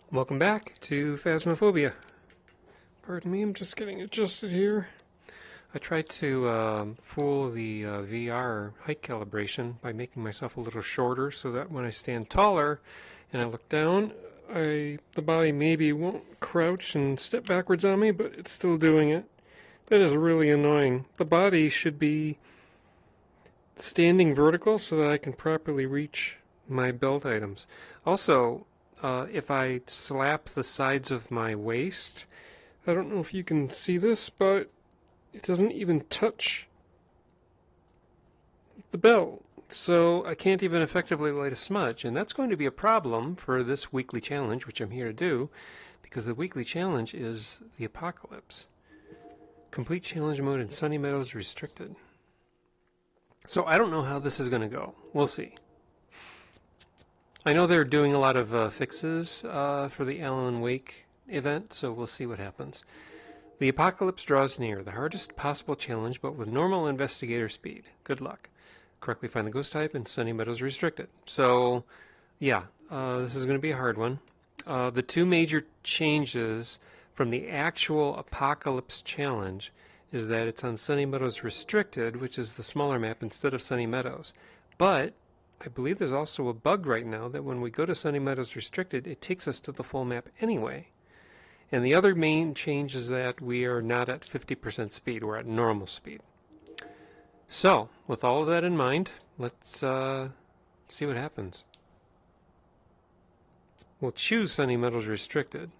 Welcome back to Phasmophobia. Pardon me, I'm just getting adjusted here. I tried to fool the VR height calibration by making myself a little shorter so that when I stand taller and I look down, the body maybe won't crouch and step backwards on me, but it's still doing it. That is really annoying. The body should be standing vertical so that I can properly reach my belt items. Also, if I slap the sides of my waist, I don't know if you can see this, but it doesn't even touch the belt. So I can't even effectively light a smudge, and that's going to be a problem for this weekly challenge, which I'm here to do, because the weekly challenge is the apocalypse. Complete challenge mode in Sunny Meadows restricted. So I don't know how this is going to go. We'll see. I know they're doing a lot of fixes for the Alan Wake event, so we'll see what happens. The apocalypse draws near, the hardest possible challenge, but with normal investigator speed. Good luck. Correctly find the ghost type in Sunny Meadows restricted. So, yeah, this is going to be a hard one. The two major changes from the actual apocalypse challenge is that it's on Sunny Meadows restricted, which is the smaller map, instead of Sunny Meadows. But I believe there's also a bug right now that when we go to Sunny Meadows restricted, it takes us to the full map anyway. And the other main change is that we are not at 50% speed, we're at normal speed. So, with all of that in mind, let's see what happens. We'll choose Sunny Meadows restricted,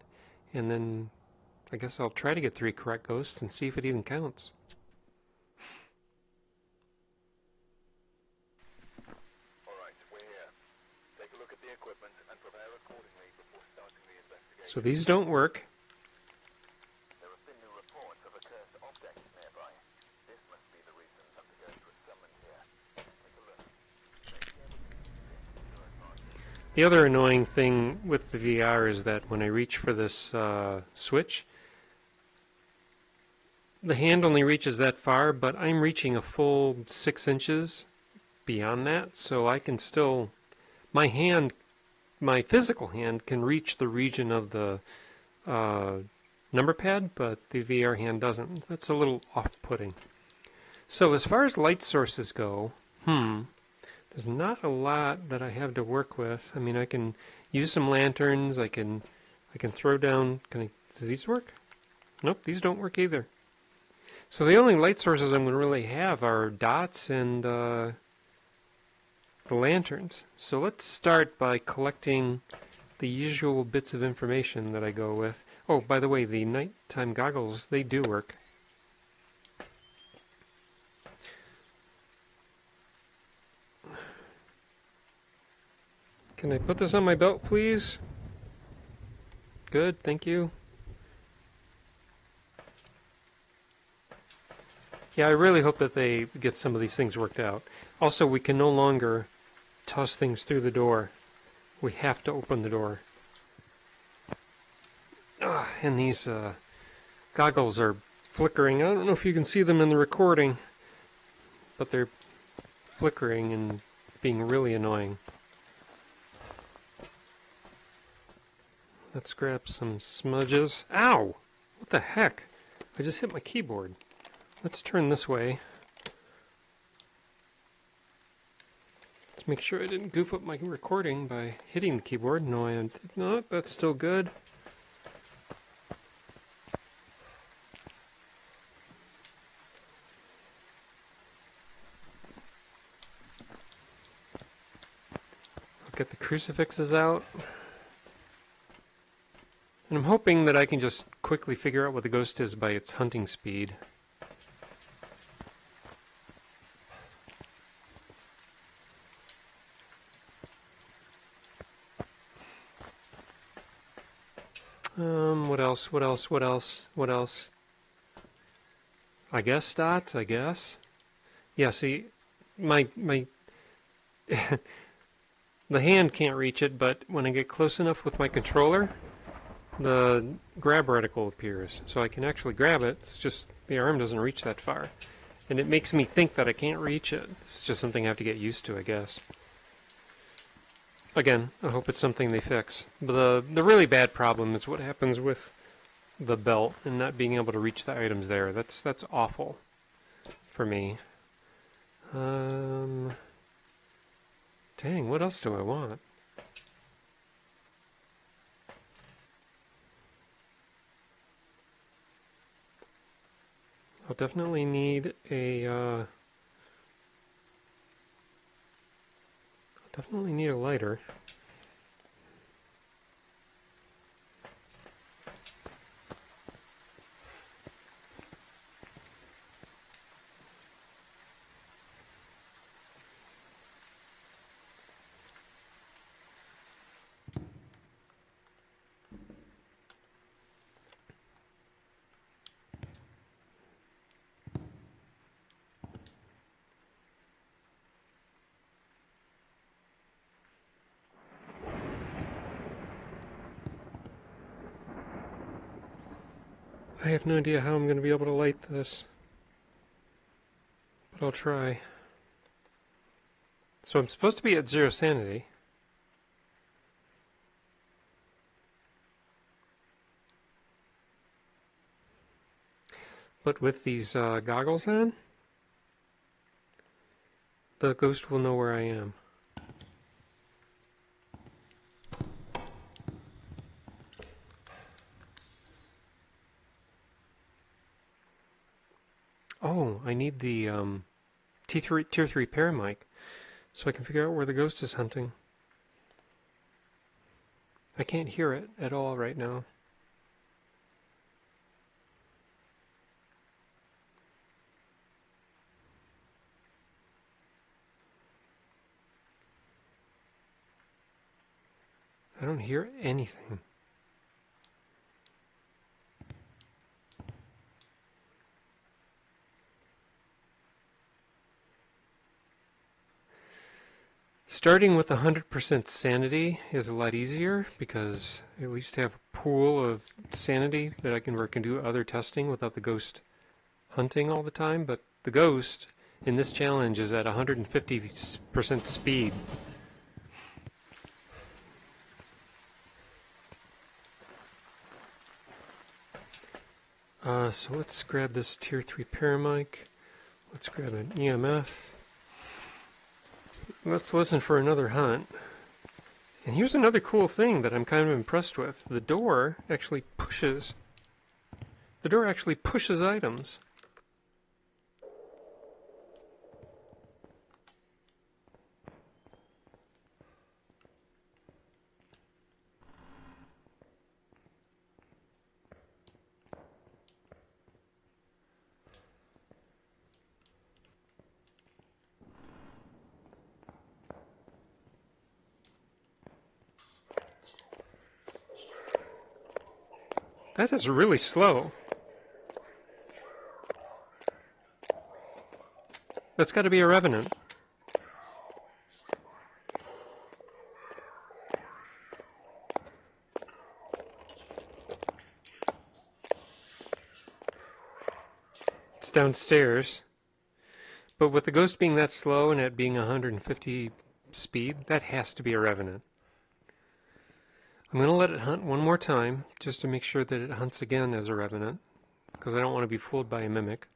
and then I guess I'll try to get 3 correct ghosts and see if it even counts. So these don't work. There have been new reports of a cursed object nearby. This must be the reason some of the ghosts were summoned here. Take a look. The other annoying thing with the VR is that when I reach for this switch, the hand only reaches that far, but I'm reaching a full 6 inches beyond that, so I can still, my physical hand can reach the region of the number pad, but the VR hand doesn't. That's a little off-putting. So as far as light sources go, there's not a lot that I have to work with. I mean, I can use some lanterns. I can throw down. Do these work? Nope, these don't work either. So the only light sources I'm going to really have are dots and the lanterns. So let's start by collecting the usual bits of information that I go with. Oh, by the way, the nighttime goggles, they do work. Can I put this on my belt, please? Good, thank you. Yeah, I really hope that they get some of these things worked out. Also, we can no longer toss things through the door. We have to open the door. And these goggles are flickering. I don't know if you can see them in the recording, but they're flickering and being really annoying. Let's grab some smudges. Ow! What the heck? I just hit my keyboard. Let's turn this way. Let's make sure I didn't goof up my recording by hitting the keyboard. No, I did not. That's still good. I'll get the crucifixes out. And I'm hoping that I can just quickly figure out what the ghost is by its hunting speed. What else? I guess dots, I guess. Yeah, see, my the hand can't reach it, but when I get close enough with my controller, the grab reticle appears. So I can actually grab it, it's just the arm doesn't reach that far. And it makes me think that I can't reach it. It's just something I have to get used to, I guess. Again, I hope it's something they fix. But the really bad problem is what happens with the belt and not being able to reach the items there. That's awful for me. Dang, what else do I want? I'll definitely need a lighter. I have no idea how I'm going to be able to light this, but I'll try. So I'm supposed to be at 0 sanity. But with these goggles on, the ghost will know where I am. Oh, I need the tier 3 paramic so I can figure out where the ghost is hunting. I can't hear it at all right now. I don't hear anything. Starting with 100% sanity is a lot easier because I at least have a pool of sanity that I can do other testing without the ghost hunting all the time. But the ghost in this challenge is at 150% speed. So let's grab this tier 3 paramic. Let's grab an EMF. Let's listen for another hunt. And here's another cool thing that I'm kind of impressed with. The door actually pushes items. That is really slow. That's got to be a Revenant. It's downstairs. But with the ghost being that slow and it being 150 speed, that has to be a Revenant. I'm going to let it hunt one more time, just to make sure that it hunts again as a Revenant, because I don't want to be fooled by a Mimic.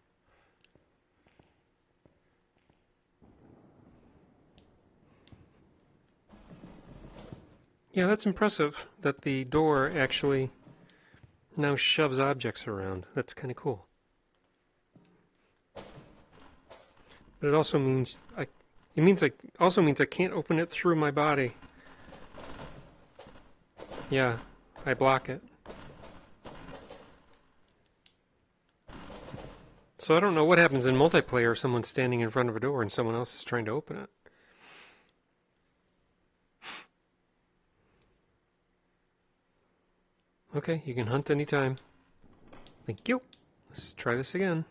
Yeah, that's impressive, that the door actually now shoves objects around. That's kind of cool. But it also means I can't open it through my body. Yeah, I block it. So I don't know what happens in multiplayer if someone's standing in front of a door and someone else is trying to open it. Okay, you can hunt anytime. Thank you. Let's try this again.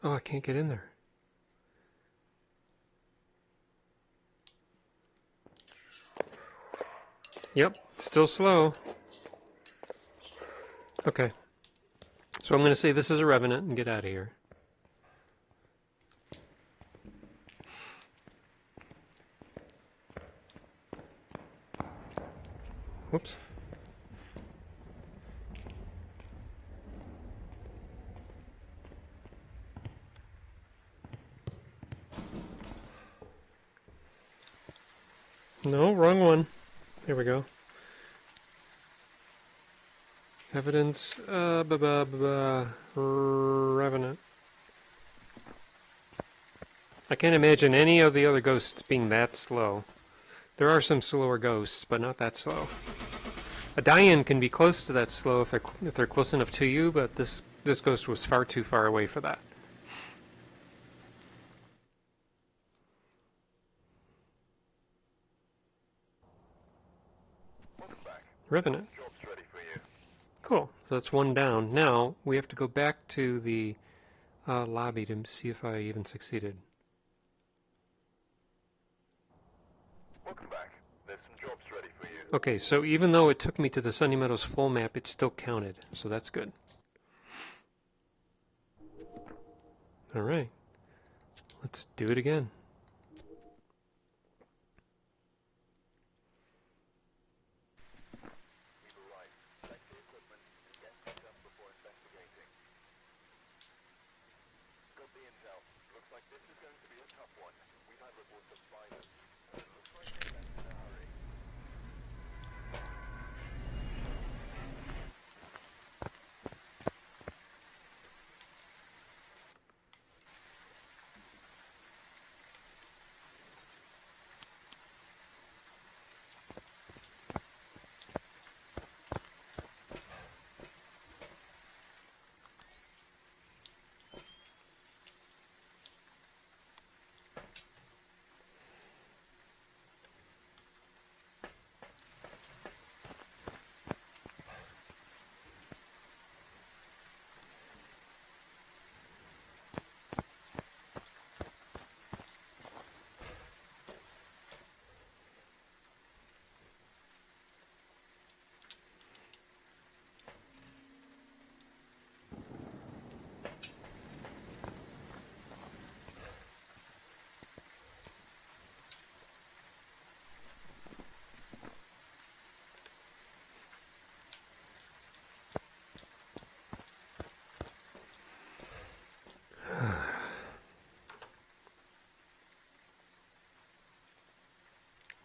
Oh, I can't get in there. Yep, still slow. Okay. So I'm going to say this is a Revenant and get out of here. Whoops. No, wrong one. There we go. Evidence, Revenant. I can't imagine any of the other ghosts being that slow. There are some slower ghosts, but not that slow. A Dayan can be close to that slow if they're close enough to you, but this ghost was far too far away for that. Revenant. Cool. So that's one down. Now we have to go back to the lobby to see if I even succeeded. Welcome back. There's some jobs ready for you. Okay, so even though it took me to the Sunny Meadows full map, it still counted. So that's good. All right. Let's do it again.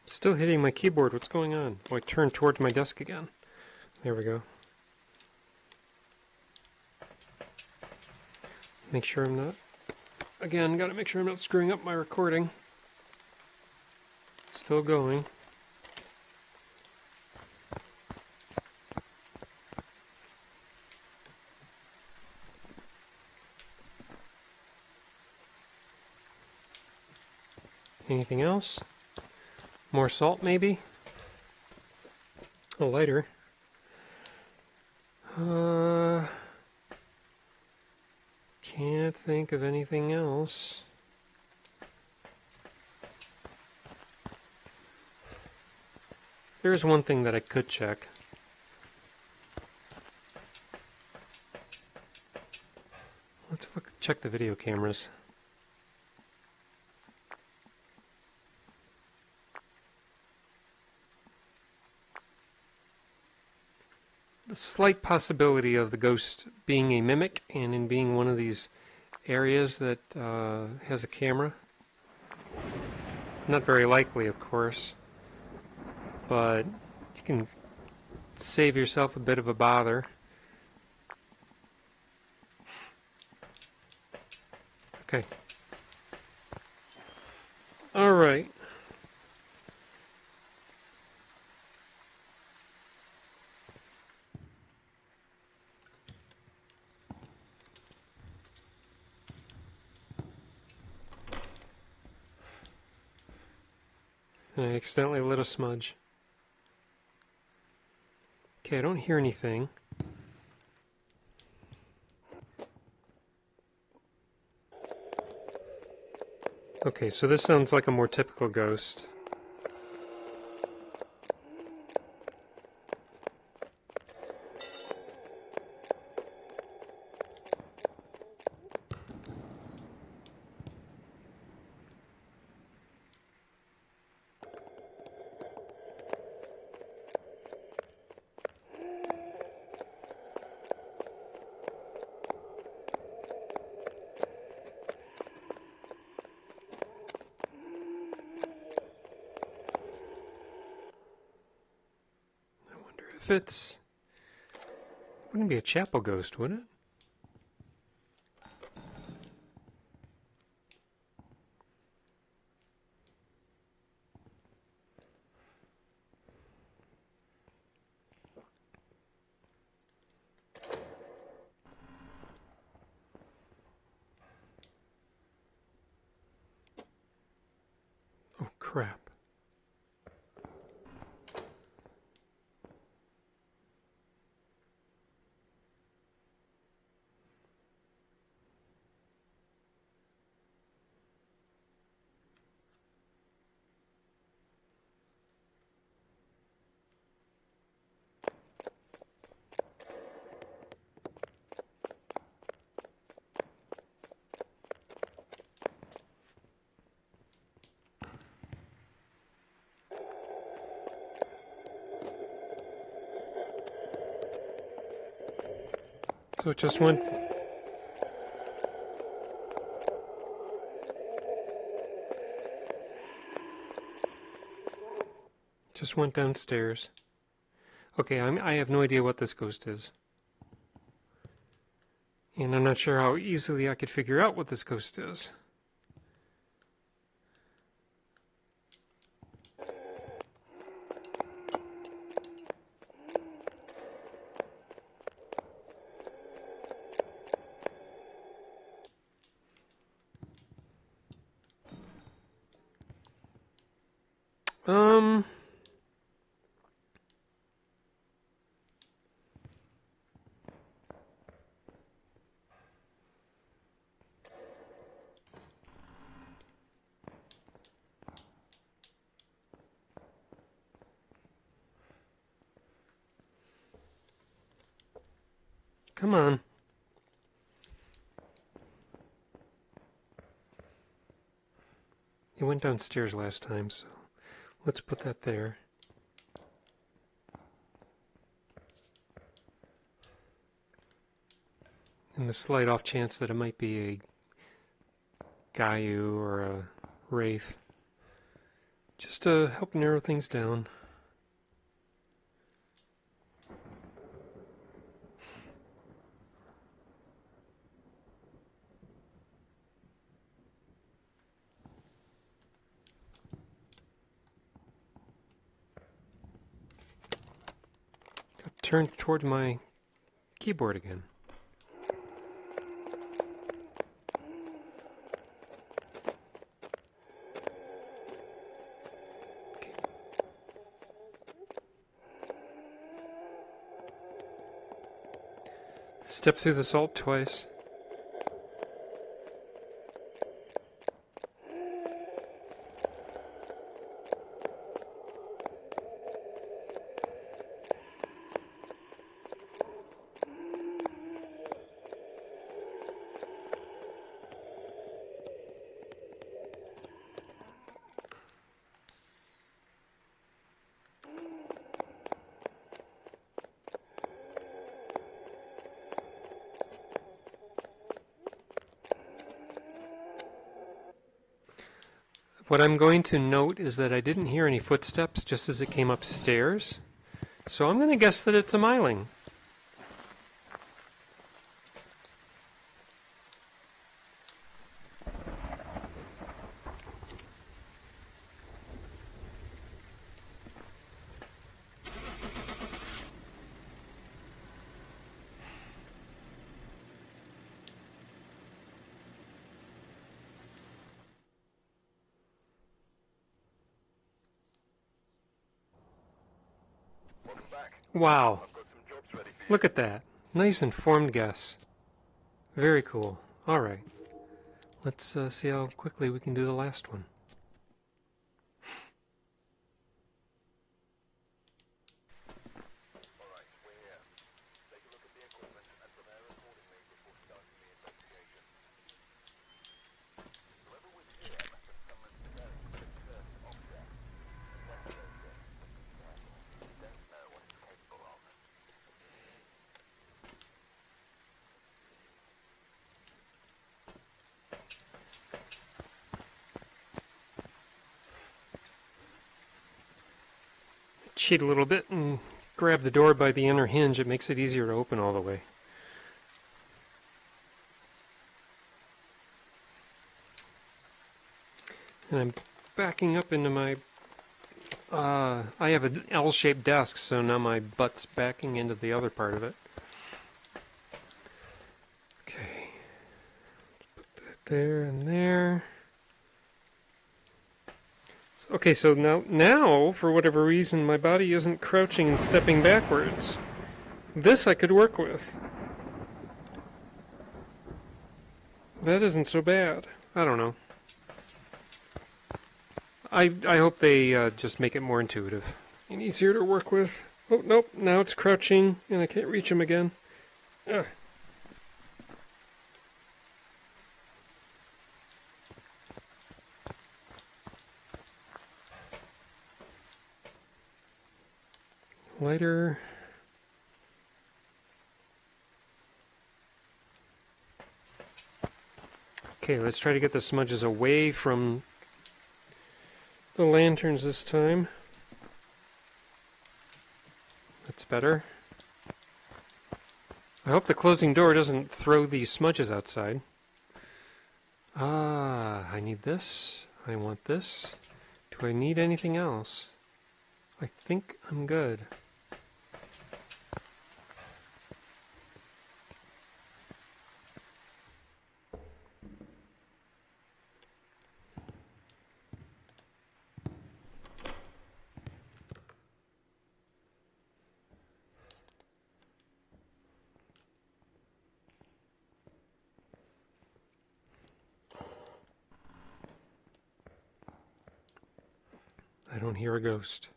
Still hitting my keyboard. What's going on? Oh, I turned towards my desk again. There we go. Make sure I'm not... Again, gotta make sure I'm not screwing up my recording. Still going. Anything else? More salt, maybe? A lighter. Can't think of anything else. There's one thing that I could check. Let's check the video cameras. The slight possibility of the ghost being a mimic and in being one of these areas that has a camera. Not very likely, of course, but you can save yourself a bit of a bother. Okay. All right. And I accidentally lit a smudge. Okay, I don't hear anything. Okay, so this sounds like a more typical ghost. if it's... Wouldn't be a chapel ghost, would it? Oh, crap. So it just went... Just went downstairs. Okay, I have no idea what this ghost is. And I'm not sure how easily I could figure out what this ghost is. Come on. It went downstairs last time, so let's put that there. And the slight off chance that it might be a Gallu or a Wraith. Just to help narrow things down. Turn toward my keyboard again. Okay. Step through the salt twice. What I'm going to note is that I didn't hear any footsteps just as it came upstairs, so I'm going to guess that it's a Myling. Wow. Look at that. Nice informed guess. Very cool. Alright. Let's see how quickly we can do the last one. Cheat a little bit and grab the door by the inner hinge, it makes it easier to open all the way. And I'm backing up into my... I have an L-shaped desk, so now my butt's backing into the other part of it. Okay. Let's put that there and there. Okay, so now, for whatever reason, my body isn't crouching and stepping backwards. This I could work with. That isn't so bad. I don't know. I hope they just make it more intuitive and easier to work with. Oh, nope, now it's crouching, and I can't reach him again. Ugh. Lighter. Okay, let's try to get the smudges away from the lanterns this time. That's better. I hope the closing door doesn't throw these smudges outside. Ah, I need this. I want this. Do I need anything else? I think I'm good. I don't hear a ghost.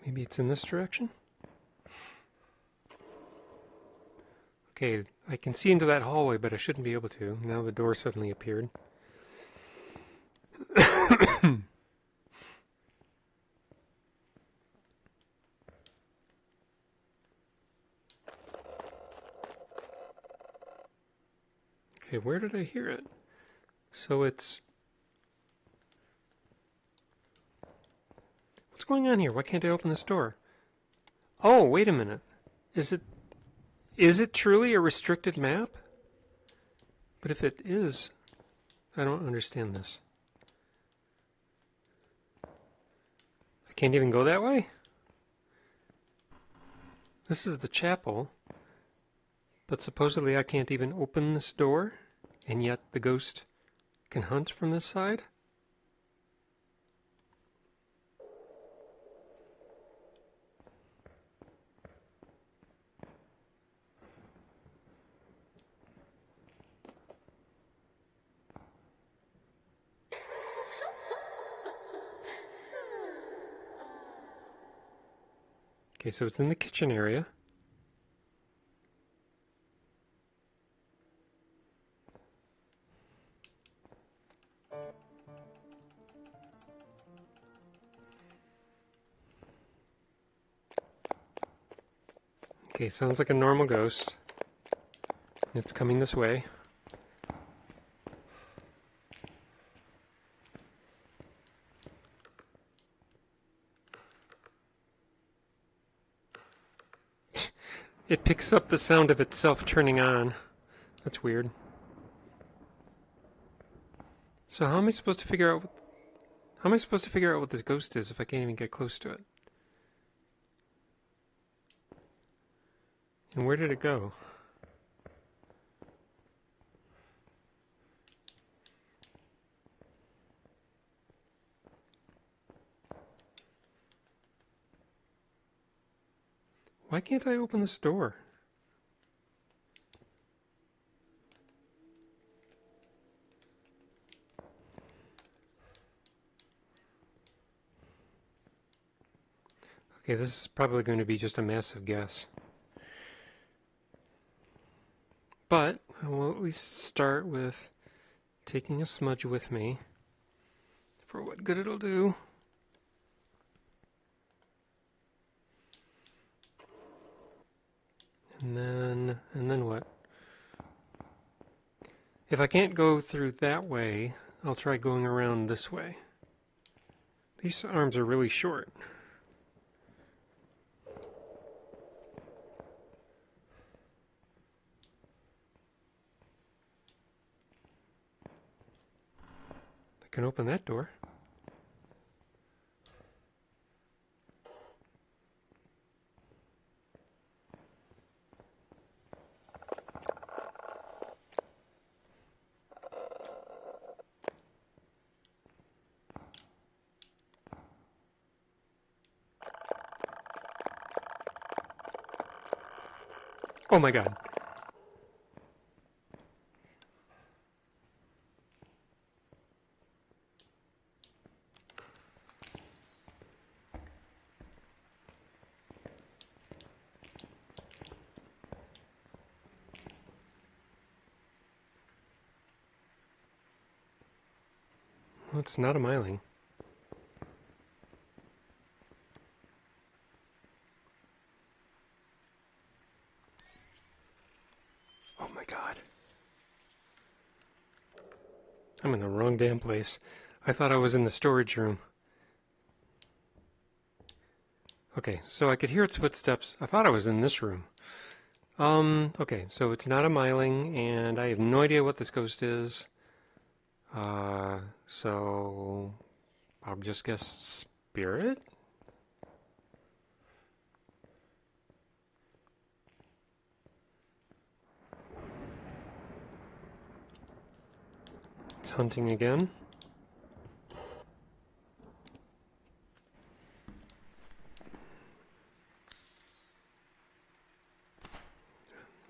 Maybe it's in this direction? Okay, I can see into that hallway, but I shouldn't be able to. Now the door suddenly appeared. Okay, where did I hear it? So it's... What's going on here? Why can't I open this door? Oh, wait a minute. Is it truly a restricted map? But if it is, I don't understand this. I can't even go that way? This is the chapel. But supposedly I can't even open this door, and yet the ghost can hunt from this side? Okay, so it's in the kitchen area. Okay, sounds like a normal ghost. It's coming this way. It picks up the sound of itself turning on. That's weird. So how am I supposed to figure out what this ghost is if I can't even get close to it? And where did it go? Why can't I open this door? Okay, this is probably going to be just a massive guess. But I will at least start with taking a smudge with me for what good it'll do. And then then what? If I can't go through that way, I'll try going around this way. These arms are really short. I can open that door. Oh my god. Well, it's not a Myling. Oh my god. I'm in the wrong damn place. I thought I was in the storage room. Okay, so I could hear its footsteps. I thought I was in this room. Okay, so it's not a Myling, and I have no idea what this ghost is. So I'll just guess spirit? It's hunting again.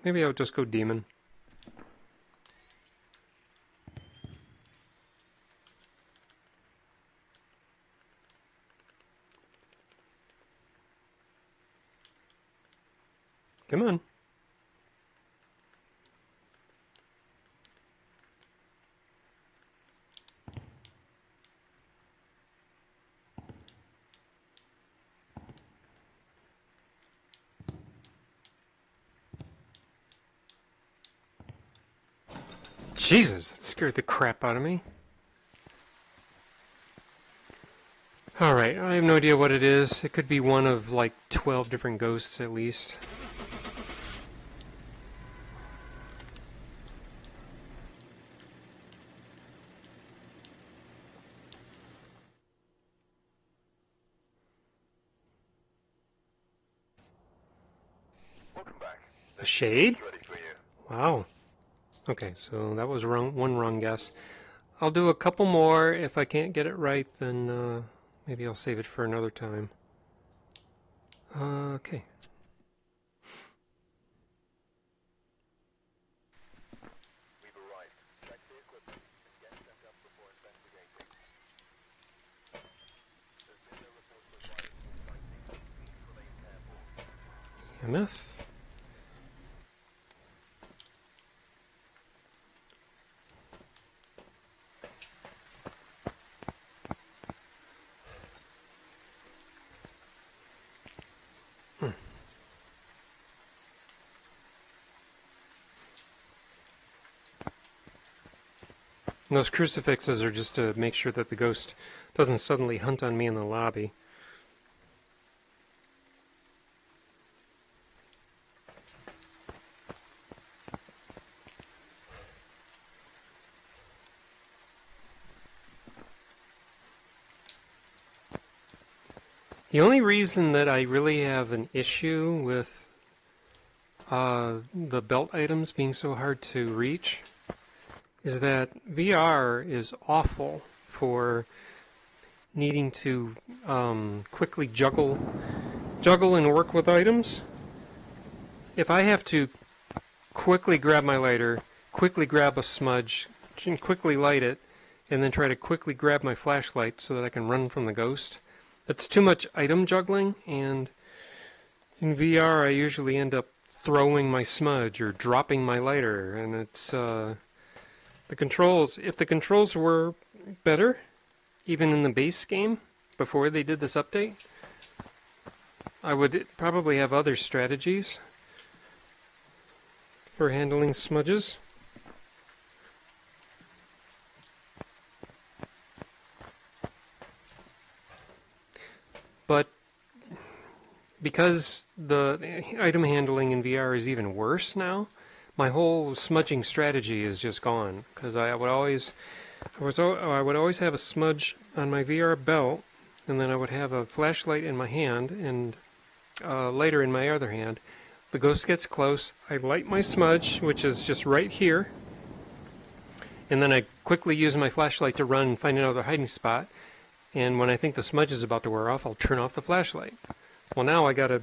Maybe I'll just go demon. Come on. Jesus, that scared the crap out of me. Alright, I have no idea what it is. It could be one of like 12 different ghosts at least. Welcome back. A shade? Ready for you. Wow. Okay, so that was one wrong guess. I'll do a couple more. If I can't get it right, then maybe I'll save it for another time. Okay. We've arrived. Check the equipment and get set up before investigating. There's been no reports of violence in sighting. Please remain careful. EMF. And those crucifixes are just to make sure that the ghost doesn't suddenly hunt on me in the lobby. The only reason that I really have an issue with the belt items being so hard to reach is that VR is awful for needing to quickly juggle and work with items. If I have to quickly grab my lighter, quickly grab a smudge, and quickly light it, and then try to quickly grab my flashlight so that I can run from the ghost, that's too much item juggling, and in VR I usually end up throwing my smudge or dropping my lighter, and it's the controls, if the controls were better, even in the base game, before they did this update, I would probably have other strategies. for handling smudges. But because the item handling in VR is even worse now, my whole smudging strategy is just gone. Because I would always have a smudge on my VR belt, and then I would have a flashlight in my hand, and lighter in my other hand. The ghost gets close, I light my smudge, which is just right here, and then I quickly use my flashlight to run and find another hiding spot, and when I think the smudge is about to wear off, I'll turn off the flashlight. Well, now I gotta,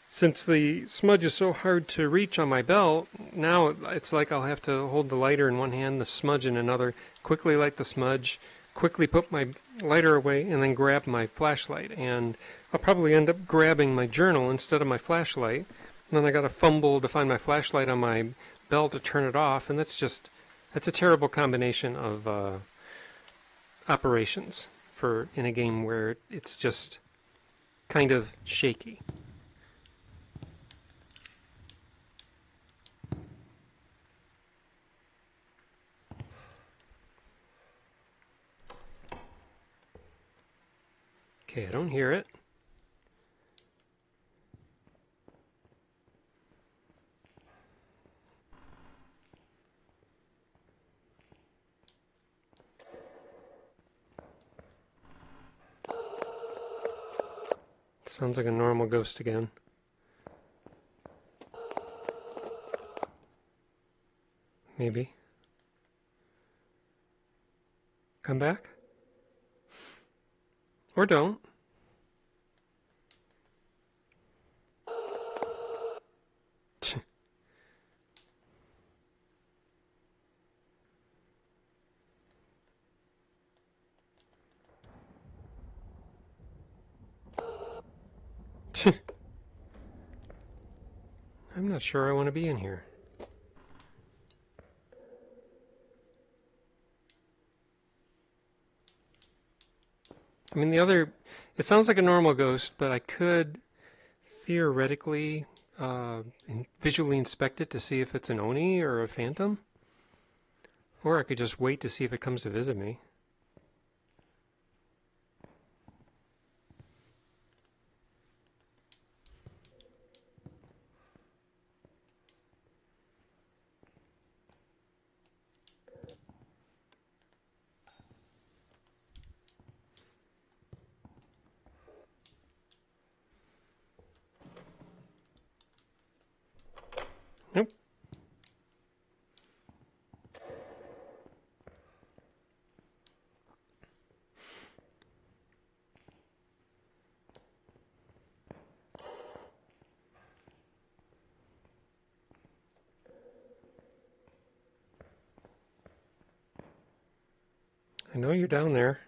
since the smudge is so hard to reach on my belt, now it's like I'll have to hold the lighter in one hand, the smudge in another, quickly light the smudge, quickly put my lighter away, and then grab my flashlight. And I'll probably end up grabbing my journal instead of my flashlight. And then I gotta fumble to find my flashlight on my belt to turn it off, and that's a terrible combination of operations in a game where it's just kind of shaky. Okay, I don't hear it. Sounds like a normal ghost again. Maybe. Come back? Or don't. I'm not sure I want to be in here. I mean, it sounds like a normal ghost, but I could theoretically visually inspect it to see if it's an Oni or a phantom. Or I could just wait to see if it comes to visit me. Nope. I know you're down there.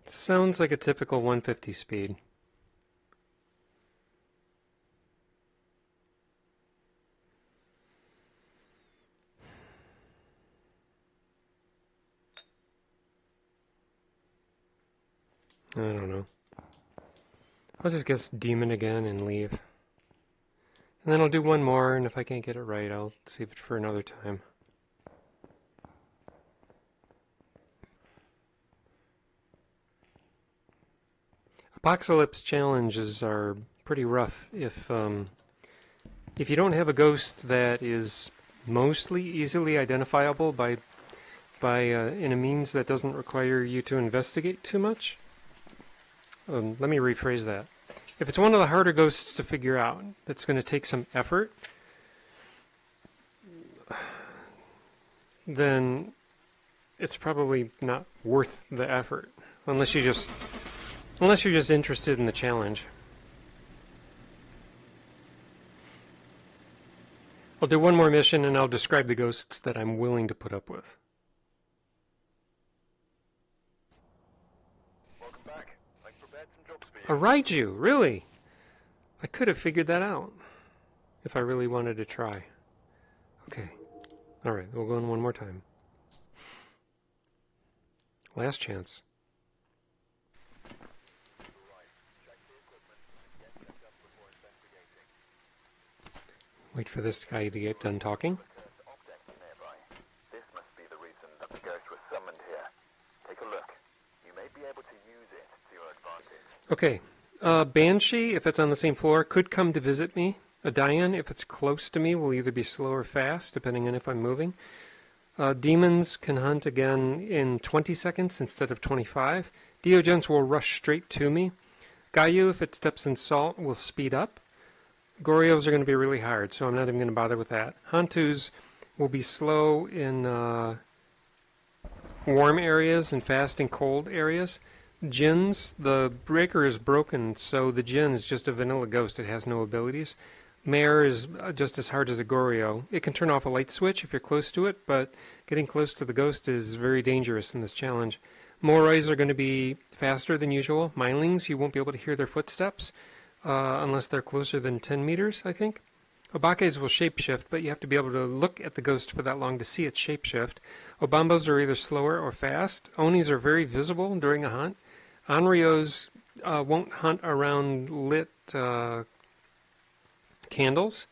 Sounds like a typical 150 speed. I don't know. I'll just guess demon again and leave. And then I'll do one more, and if I can't get it right, I'll save it for another time. Apocalypse challenges are pretty rough if you don't have a ghost that is mostly easily identifiable by in a means that doesn't require you to investigate too much. Let me rephrase that. If it's one of the harder ghosts to figure out, that's going to take some effort, then it's probably not worth the effort, unless you're just interested in the challenge. I'll do one more mission and I'll describe the ghosts that I'm willing to put up with. Welcome back. I've prepared some jobs for A you. Raiju, really? I could have figured that out if I really wanted to try. Okay. Alright, we'll go in one more time. Last chance. Wait for this guy to get done talking. This must be the reason that the ghost was summoned here. Take a look. You may be able to use it to your advantage. Okay. Banshee, if it's on the same floor, could come to visit me. A Dayan, if it's close to me, will either be slow or fast, depending on if I'm moving. Demons can hunt again in 20 seconds instead of 25. Deogens will rush straight to me. Gallu, if it steps in salt, will speed up. Gorios are going to be really hard, so I'm not even going to bother with that. Hantus will be slow in warm areas and fast in cold areas. Djinns, the breaker is broken, so the Djinn is just a vanilla ghost. It has no abilities. Mare is just as hard as a Gorio. It can turn off a light switch if you're close to it, but getting close to the ghost is very dangerous in this challenge. Morois are going to be faster than usual. Mylings, you won't be able to hear their footsteps unless they're closer than 10 meters, I think. Obakes will shapeshift, but you have to be able to look at the ghost for that long to see its shapeshift. Obambos are either slower or fast. Onis are very visible during a hunt. Onryos won't hunt around lit candles,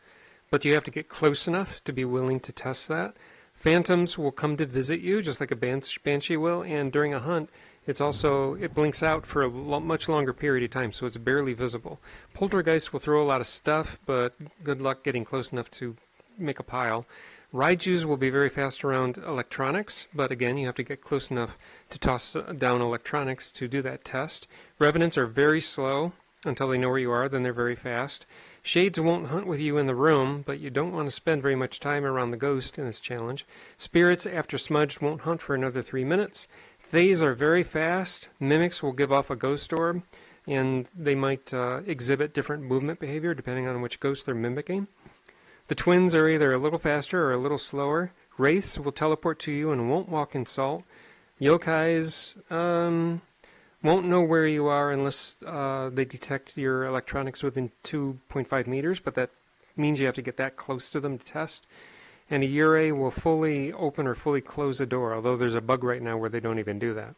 but you have to get close enough to be willing to test that. Phantoms will come to visit you, just like a Banshee will, and during a hunt, it blinks out for a much longer period of time, so it's barely visible. Poltergeist will throw a lot of stuff, but good luck getting close enough to make a pile. Raijus will be very fast around electronics, but again, you have to get close enough to toss down electronics to do that test. Revenants are very slow until they know where you are, then they're very fast. Shades won't hunt with you in the room, but you don't want to spend very much time around the ghost in this challenge. Spirits, after smudged, won't hunt for another 3 minutes. Thays are very fast. Mimics will give off a Ghost Orb, and they might exhibit different movement behavior depending on which ghost they're mimicking. The Twins are either a little faster or a little slower. Wraiths will teleport to you and won't walk in salt. Yokais won't know where you are unless they detect your electronics within 2.5 meters, but that means you have to get that close to them to test. And a Yurei will fully open or fully close a door, although there's a bug right now where they don't even do that.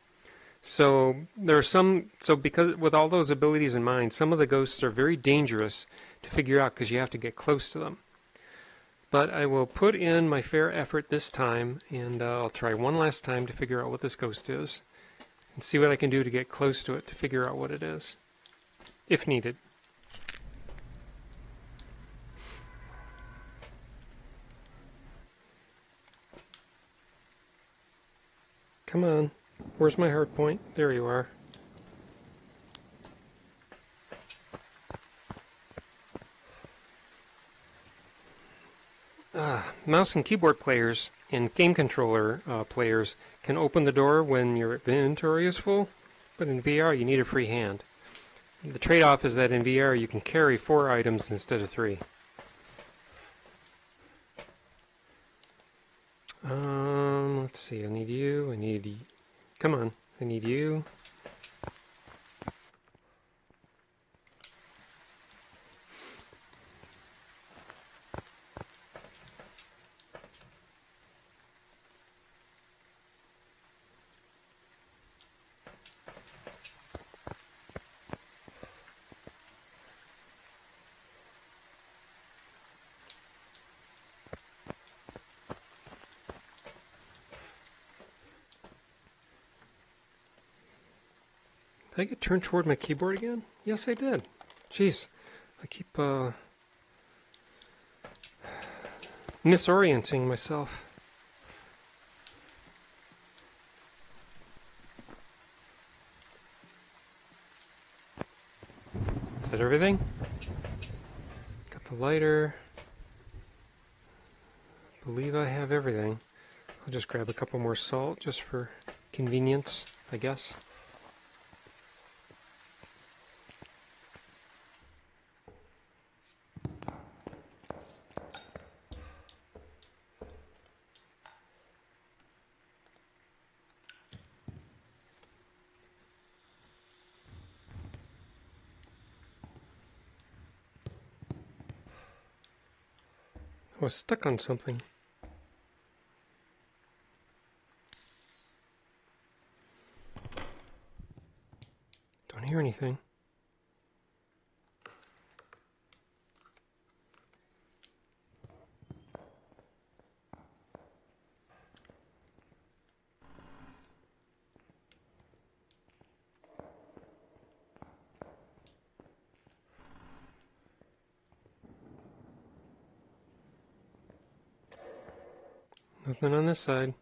So because with all those abilities in mind, some of the ghosts are very dangerous to figure out because you have to get close to them. But I will put in my fair effort this time, and I'll try one last time to figure out what this ghost is, and see what I can do to get close to it to figure out what it is, if needed. Come on. Where's my hard point? There you are. Mouse and keyboard players and game controller players can open the door when your inventory is full, but in VR you need a free hand. The trade-off is that in VR you can carry 4 items instead of 3. Let's see, I need you, come on, I need you. Did I get turned toward my keyboard again? Yes, I did. Jeez, I keep misorienting myself. Is that everything? Got the lighter. I believe I have everything. I'll just grab a couple more salt just for convenience, I guess. I was stuck on something. hear anything. Nothing on this side.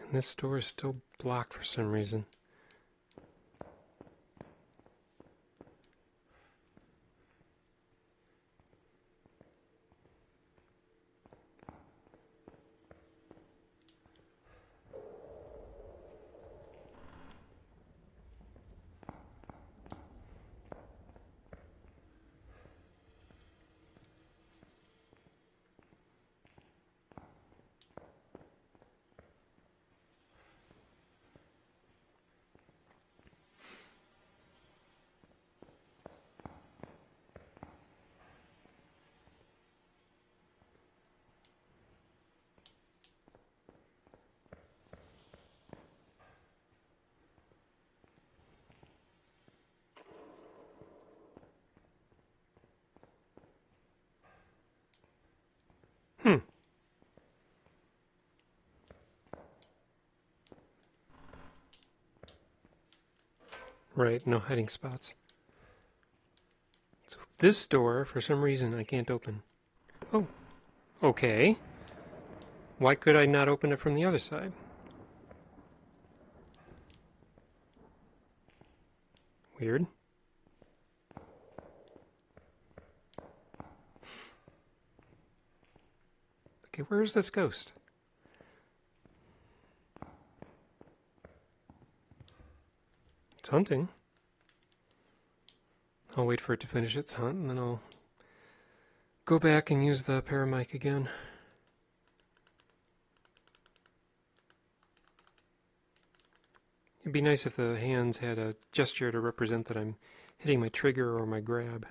And this door is still blocked for some reason. Right, no hiding spots. So this door, for some reason, I can't open. Oh, okay. Why could I not open it from the other side? Weird. Okay, where is this ghost? It's hunting. I'll wait for it to finish its hunt, and then I'll go back and use the paramic again. It'd be nice if the hands had a gesture to represent that I'm hitting my trigger or my grab.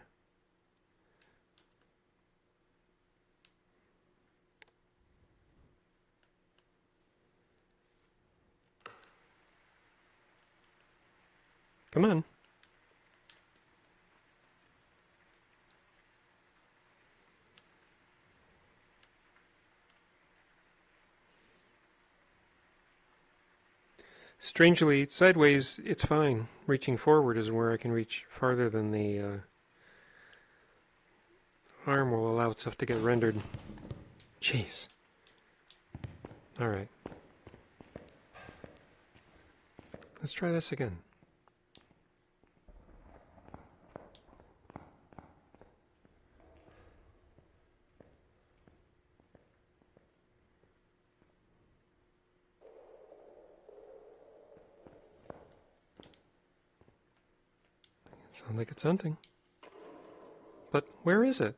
Come on. Strangely, sideways, it's fine. Reaching forward is where I can reach farther than the arm will allow itself to get rendered. Jeez. Alright. Let's try this again. Sounds like it's hunting. But where is it?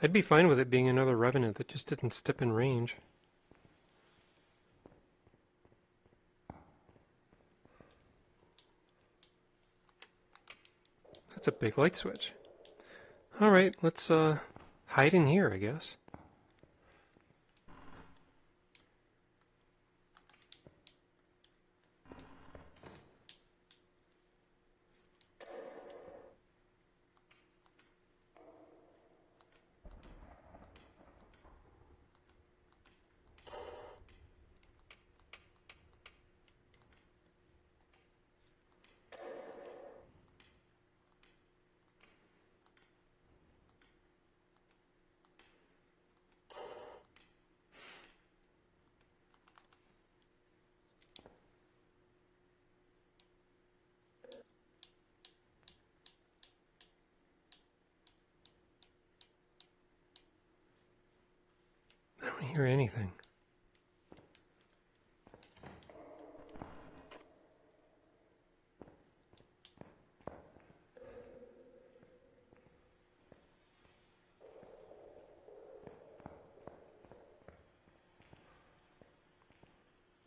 I'd be fine with it being another Revenant that just didn't step in range. That's a big light switch. Alright, let's hide in here, I guess. I don't hear anything.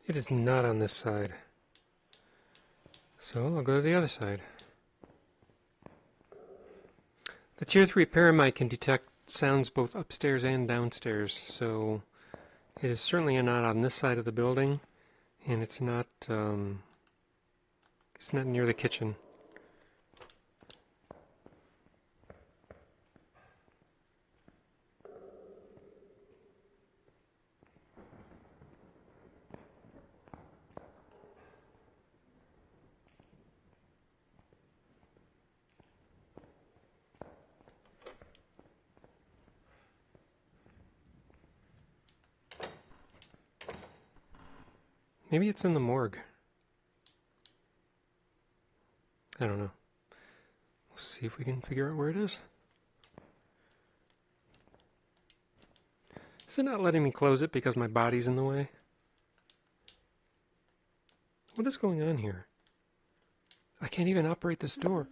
It is not on this side. So I'll go to the other side. The Tier 3 Paramite can detect sounds both upstairs and downstairs, so it is certainly not on this side of the building, and it's not near the kitchen. Maybe it's in the morgue. I don't know. We'll see if we can figure out where it is. Is it not letting me close it because my body's in the way? What is going on here? I can't even operate this door.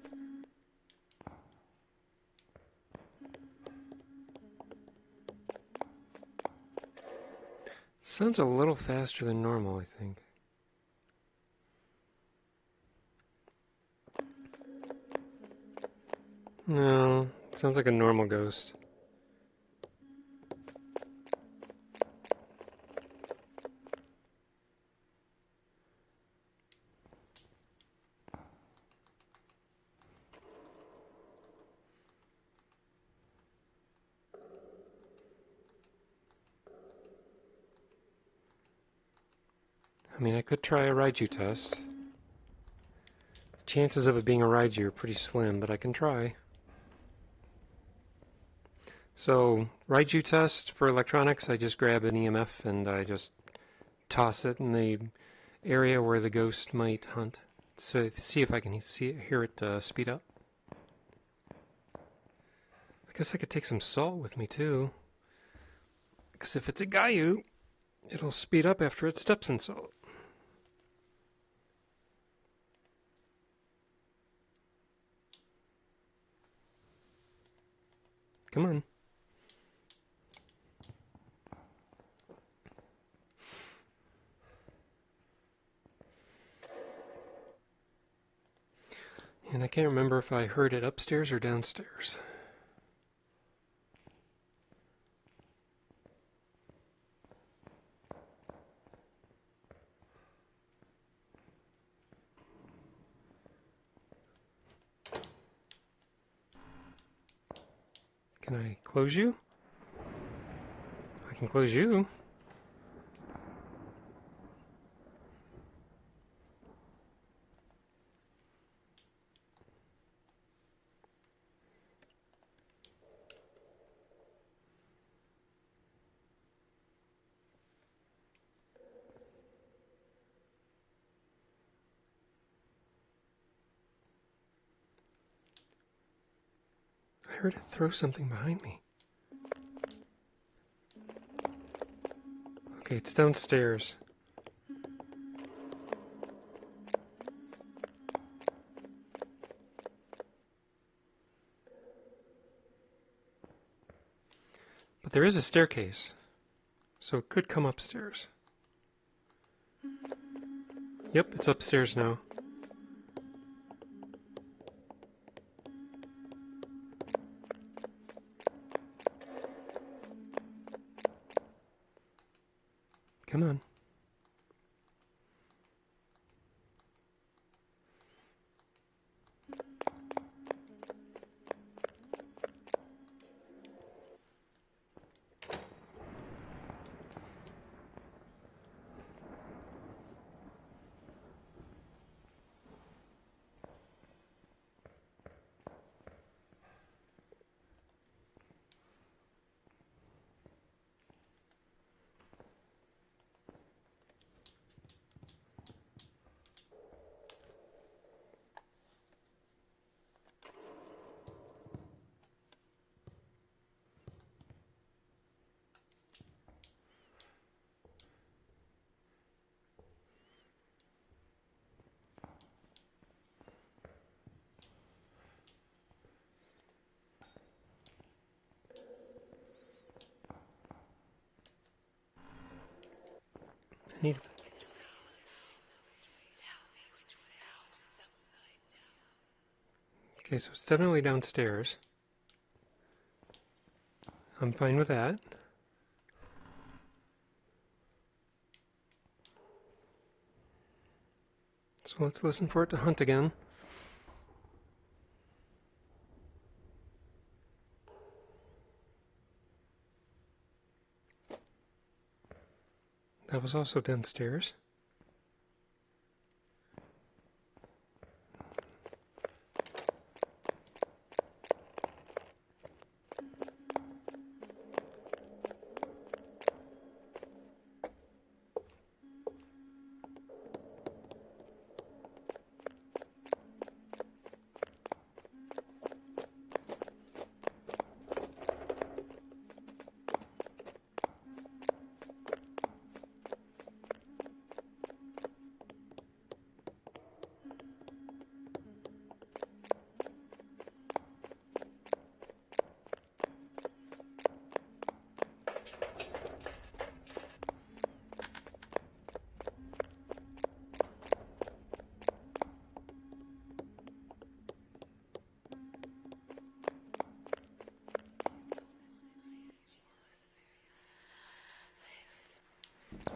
Sounds a little faster than normal, I think. No, it sounds like a normal ghost. I mean, I could try a Raiju test. The chances of it being a Raiju are pretty slim, but I can try. So, Raiju test for electronics, I just grab an EMF and I just toss it in the area where the ghost might hunt. So, see if I can hear it speed up. I guess I could take some salt with me too. Because if it's a Gallu, it'll speed up after it steps in salt. Come on. And I can't remember if I heard it upstairs or downstairs. Can I close you? I can close you. I heard it throw something behind me. Okay, it's downstairs. But there is a staircase, so it could come upstairs. Yep, it's upstairs now. Come on. Need... Okay, so it's definitely downstairs. I'm fine with that. So let's listen for it to hunt again. That was also downstairs.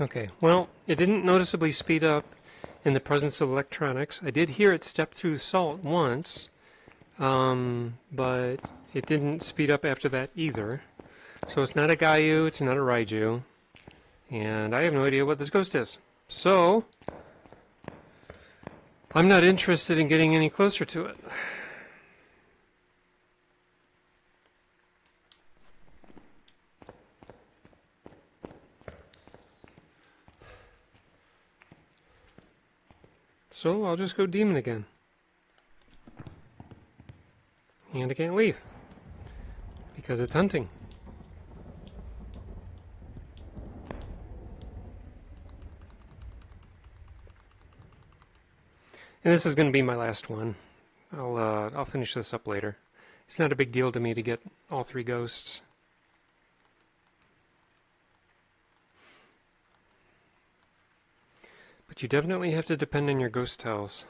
Okay, well, it didn't noticeably speed up in the presence of electronics. I did hear it step through salt once, but it didn't speed up after that either. So it's not a Gallu, it's not a Raiju, and I have no idea what this ghost is. So, I'm not interested in getting any closer to it. So I'll just go demon again. And I can't leave. Because it's hunting. And this is going to be my last one. I'll finish this up later. It's not a big deal to me to get all three ghosts. But you definitely have to depend on your ghost tells.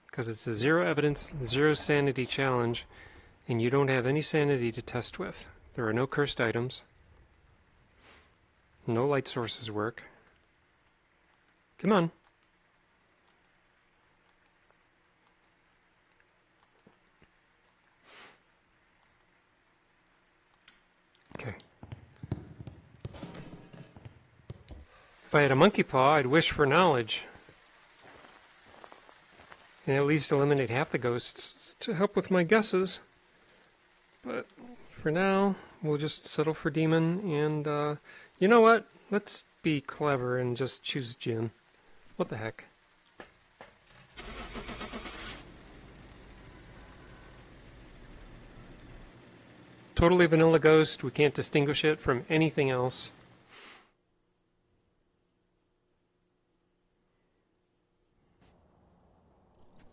Because it's a zero evidence, zero sanity challenge, and you don't have any sanity to test with. There are no cursed items. No light sources work. Come on. Okay. If I had a monkey paw, I'd wish for knowledge. And at least eliminate half the ghosts to help with my guesses. But for now, we'll just settle for demon. And you know what? Let's be clever and just choose Jinn. What the heck? Totally vanilla ghost. We can't distinguish it from anything else.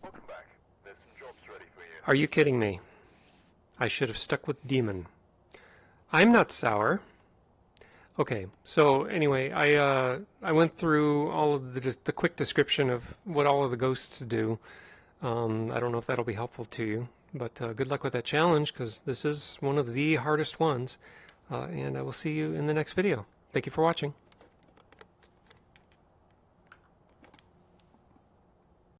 Welcome back. There's some jobs ready for you. Are you kidding me? I should have stuck with demon. I'm not sour. Okay, so anyway, I went through all of the quick description of what all of the ghosts do. I don't know if that'll be helpful to you, but good luck with that challenge, because this is one of the hardest ones. And I will see you in the next video. Thank you for watching.